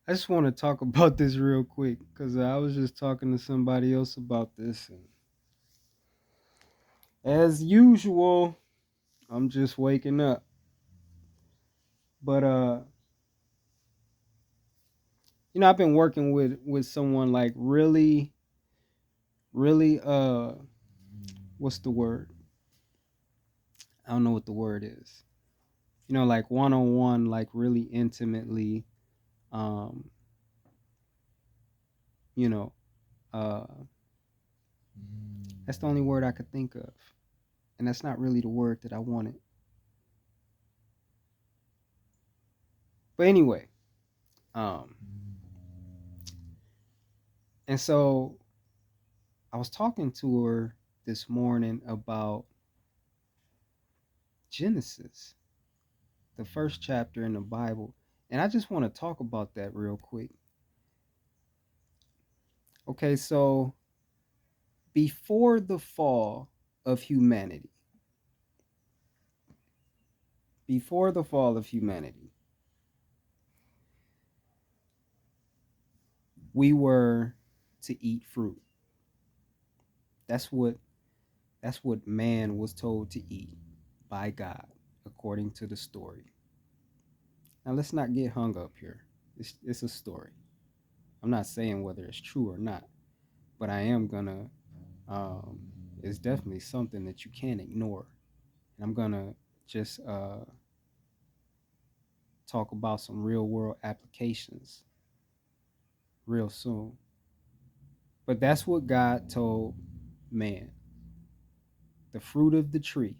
I just want to talk about this real quick because I was just talking to somebody else about this. And as usual, I'm just waking up. But I've been working with someone like really what's the word? I don't know what the word is. Like one on one, like really intimately. Um, you know, uh, that's the only word I could think of, and that's not really the word that I wanted. But anyway, um, and so I was talking to her this morning about Genesis, the first chapter in the Bible. And I just want to talk about that real quick. Okay, so before the fall of humanity, before the fall of humanity, we were to eat fruit. That's what that's what man was told to eat by God, according to the story. Now let's not get hung up here. It's a story. I'm not saying whether it's true or not, but I am gonna um, is definitely something that you can't ignore. And I'm gonna just talk about some real world applications real soon. But that's what God told man, the fruit of the tree.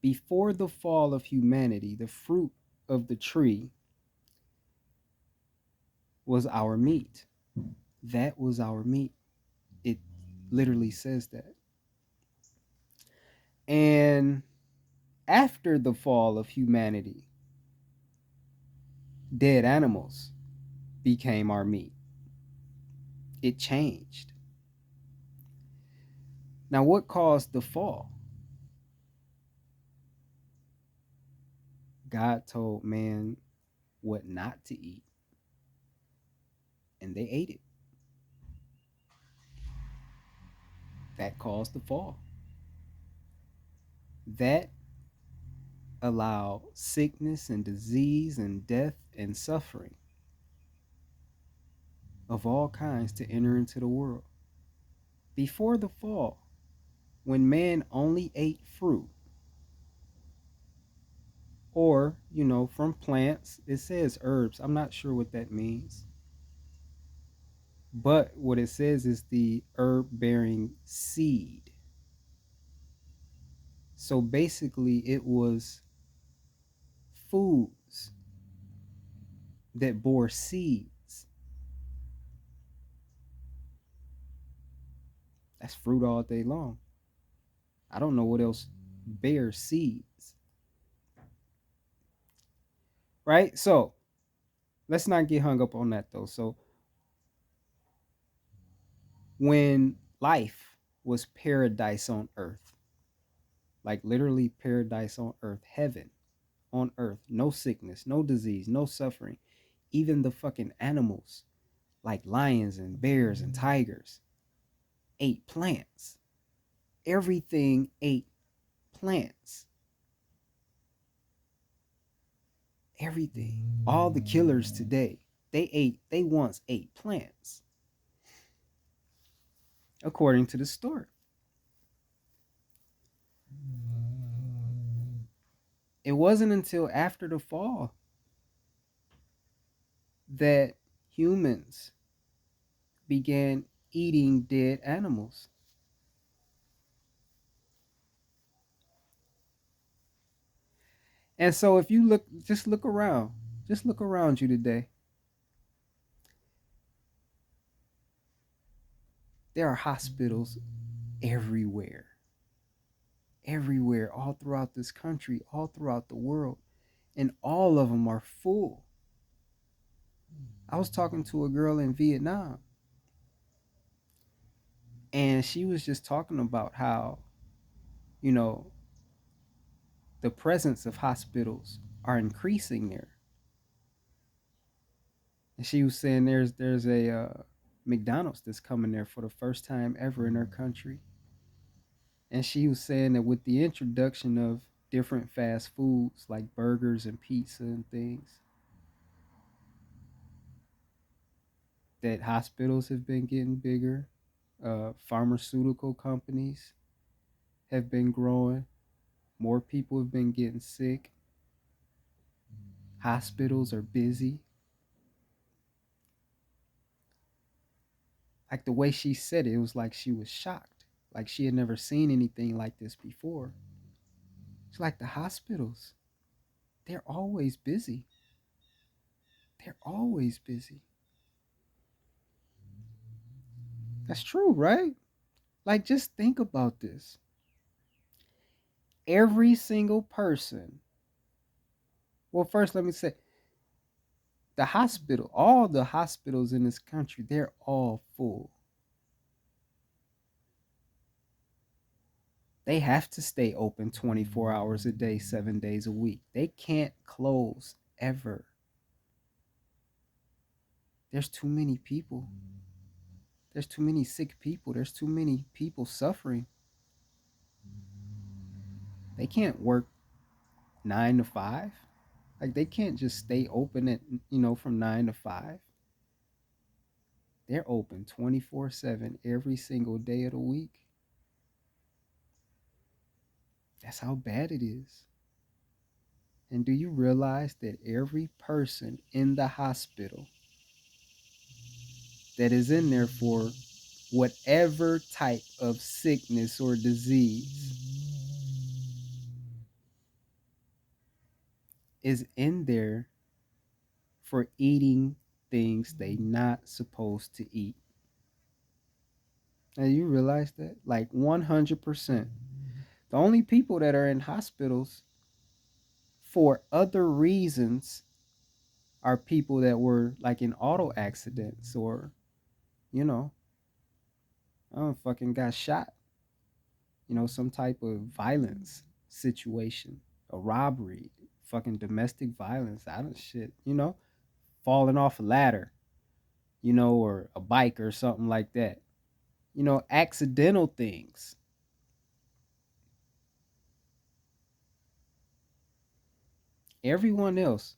Before the fall of humanity, the fruit of the tree was our meat. That was our meat. It literally says that. And after the fall of humanity, dead animals became our meat. It changed. Now, what caused the fall? God told man what not to eat, and they ate it. That caused the fall. That allowed sickness and disease and death and suffering of all kinds to enter into the world. Before the fall, when man only ate fruit, or, from plants, it says herbs. I'm not sure what that means. But what it says is the herb bearing seed. So basically, it was foods that bore seeds. That's fruit all day long. I don't know what else bears seeds, right? So let's not get hung up on that though. So when life was paradise on earth, like literally paradise on earth, heaven on earth, no sickness, no disease, no suffering, even the fucking animals like lions and bears and tigers ate plants. Everything ate plants. Everything. All the killers today, they once ate plants, according to the story. It wasn't until after the fall that humans began eating dead animals. And so if you just look around you today. There are hospitals everywhere. Everywhere, all throughout this country, all throughout the world, and all of them are full. I was talking to a girl in Vietnam, and she was just talking about how, you know, the presence of hospitals are increasing there. And she was saying there's a McDonald's that's coming there for the first time ever in her country. And she was saying that with the introduction of different fast foods like burgers and pizza and things, that hospitals have been getting bigger, pharmaceutical companies have been growing, more people have been getting sick, hospitals are busy. Like the way she said it, it was like she was shocked. Like she had never seen anything like this before. It's like the hospitals, they're always busy. They're always busy. That's true, right? Like just think about this. Every single person, well, first let me say the hospital, all the hospitals in this country, they're all full. They have to stay open 24 hours a day, 7 days a week. They can't close ever. There's too many people. There's too many sick people. There's too many people suffering. They can't work 9 to 5. Like they can't just stay open at from 9 to 5. They're open 24/7 every single day of the week. That's how bad it is. And do you realize that every person in the hospital that is in there for whatever type of sickness or disease is in there for eating things they not supposed to eat? Now you realize that? Like 100%. The only people that are in hospitals for other reasons are people that were like in auto accidents or, you know, fucking got shot, some type of violence situation, a robbery, fucking domestic violence, I don't shit, falling off a ladder, or a bike or something like that. Accidental things. Everyone else,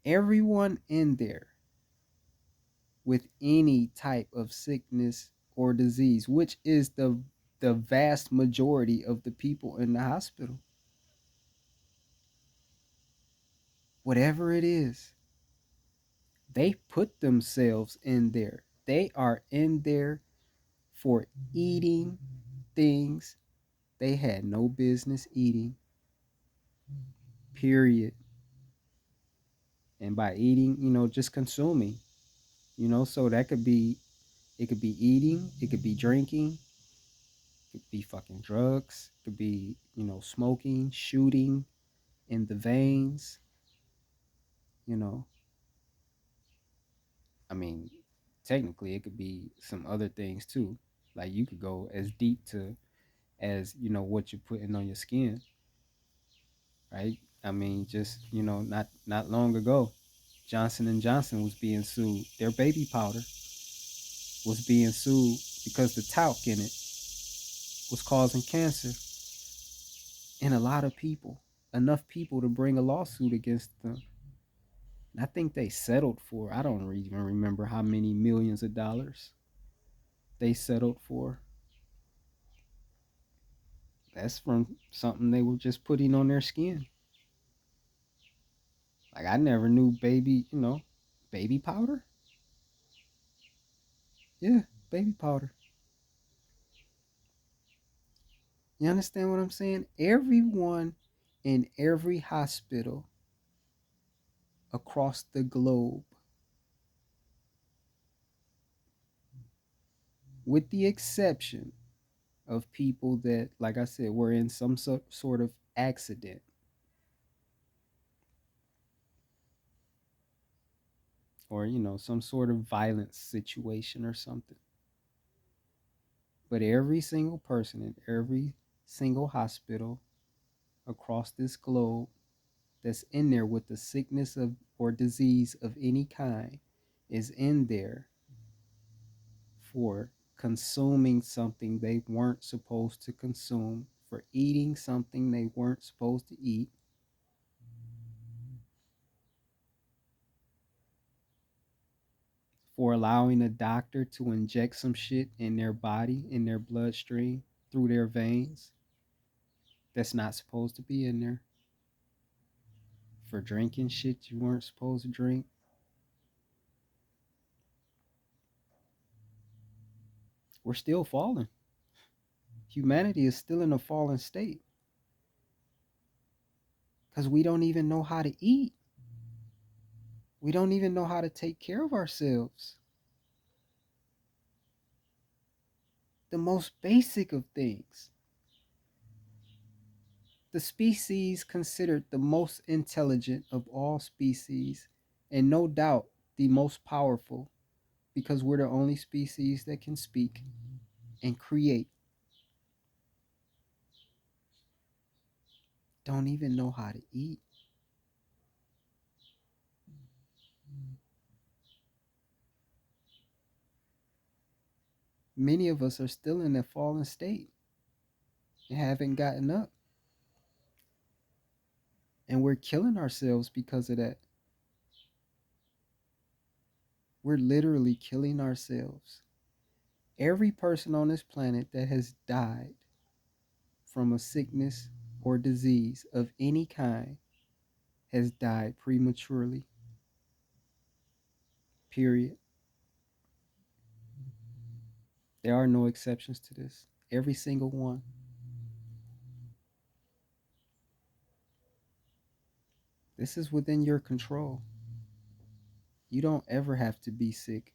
everyone in there with any type of sickness or disease, which is the vast majority of the people in the hospital. Whatever it is, they put themselves in there. They are in there for eating things they had no business eating, period. And by eating, just consuming, so that could be, it could be eating, it could be drinking, it could be fucking drugs, it could be, smoking, shooting in the veins, you know. I mean, technically it could be some other things too. Like you could go as deep to as, what you're putting on your skin, right? I mean, just, not long ago, Johnson and Johnson was being sued. Their baby powder was being sued because the talc in it was causing cancer in a lot of people. Enough people to bring a lawsuit against them. And I think they settled for, I don't even remember how many millions of dollars they settled for. That's from something they were just putting on their skin. Like I never knew baby powder. Yeah, baby powder. You understand what I'm saying? Everyone in every hospital across the globe, with the exception of people that, like I said, were in some sort of accident or, some sort of violence situation or something. But every single person in every single hospital across this globe that's in there with the sickness of or disease of any kind is in there for consuming something they weren't supposed to consume, for eating something they weren't supposed to eat, for allowing a doctor to inject some shit in their body, in their bloodstream, through their veins that's not supposed to be in there, for drinking shit you weren't supposed to drink. We're still falling. Humanity is still in a fallen state because we don't even know how to eat. We don't even know how to take care of ourselves. The most basic of things. The species considered the most intelligent of all species, and no doubt the most powerful, because we're the only species that can speak and create, don't even know how to eat. Many of us are still in a fallen state and haven't gotten up. And we're killing ourselves because of that. We're literally killing ourselves. Every person on this planet that has died from a sickness or disease of any kind has died prematurely. Period. There are no exceptions to this. Every single one. This is within your control. You don't ever have to be sick.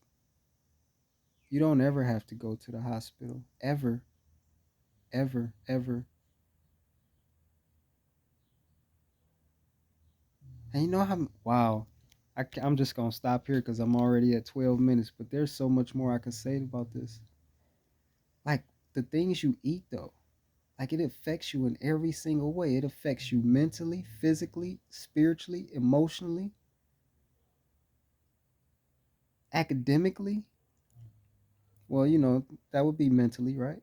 You don't ever have to go to the hospital. Ever, ever, ever. And you know how, wow. I'm just going to stop here because I'm already at 12 minutes, but there's so much more I can say about this. Like the things you eat, though, like it affects you in every single way. It affects you mentally, physically, spiritually, emotionally, academically. Well, that would be mentally, right?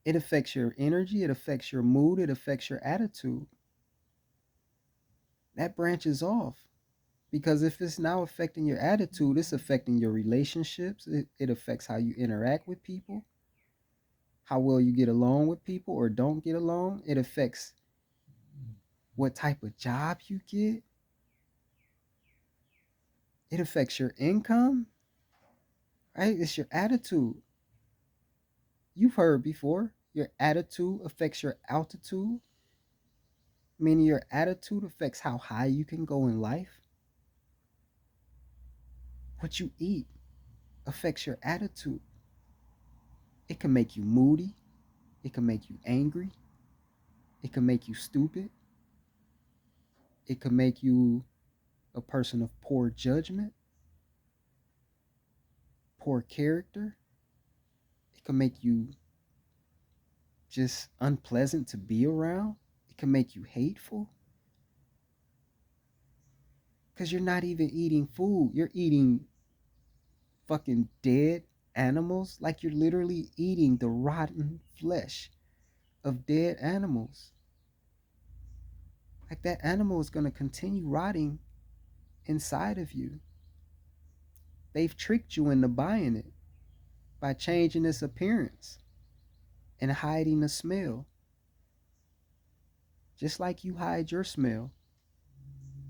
It affects your energy, it affects your mood, it affects your attitude. That branches off because if it's now affecting your attitude, it's affecting your relationships. It affects how you interact with people, how well you get along with people or don't get along. It affects what type of job you get. It affects your income, right? It's your attitude. You've heard before, your attitude affects your altitude, meaning your attitude affects how high you can go in life. What you eat affects your attitude. It can make you moody, it can make you angry, it can make you stupid, it can make you a person of poor judgment, poor character. It can make you just unpleasant to be around. It can make you hateful because you're not even eating food. You're eating fucking dead animals. Like you're literally eating the rotten flesh of dead animals. Like that animal is going to continue rotting inside of you. They've tricked you into buying it by changing its appearance and hiding the smell. Just like you hide your smell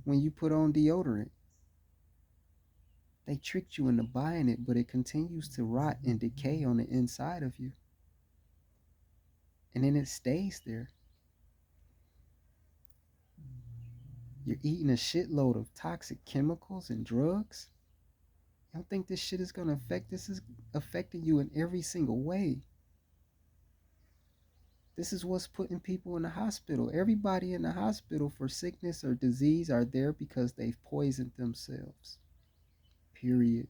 when you put on deodorant. They tricked you into buying it, but it continues to rot and decay on the inside of you. And then it stays there. You're eating a shitload of toxic chemicals and drugs. You don't think this shit is going to affect? This is affecting you in every single way. This is what's putting people in the hospital. Everybody in the hospital for sickness or disease are there because they've poisoned themselves. Period.